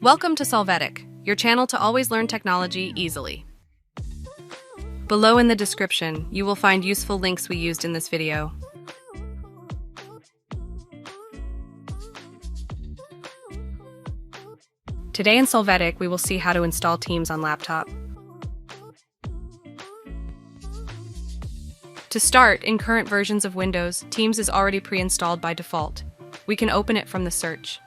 Welcome to Solvetic, your channel to always learn technology easily. Below in the description, you will find useful links we used in this video. Today in Solvetic, we will see how to install Teams on laptop. To start, in current versions of Windows, Teams is already pre-installed by default. We can open it from the search.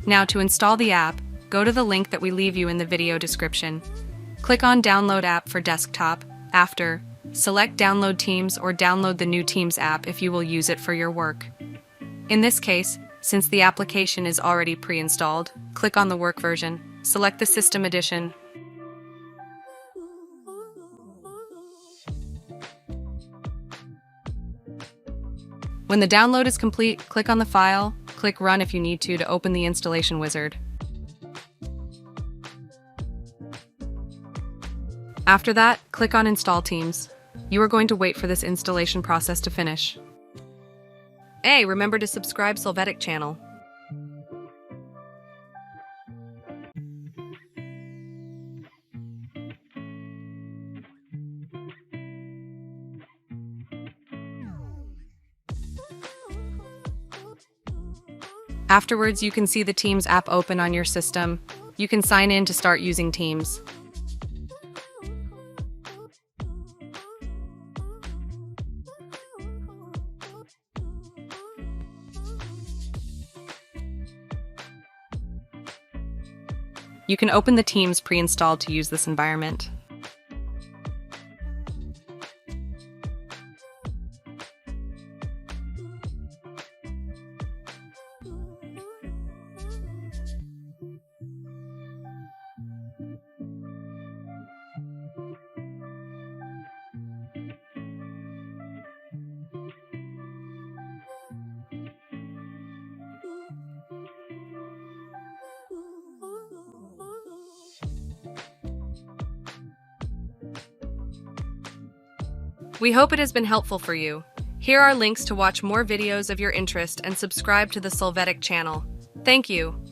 Now to install the app, go to the link that we leave you in the video description. Click on Download App for desktop. After, select Download Teams or download the new Teams app if you will use it for your work. In this case, since the application is already pre-installed, click on the work version. Select the System Edition. When the download is complete, click on the file. Click Run if you need to open the installation wizard. After that, click on Install Teams. You are going to wait for this installation process to finish. Hey, remember to subscribe Solvetic channel. Afterwards, you can see the Teams app open on your system. You can sign in to start using Teams. You can open the Teams pre-installed to use this environment. We hope it has been helpful for you. Here are links to watch more videos of your interest and subscribe to the Solvetic channel. Thank you.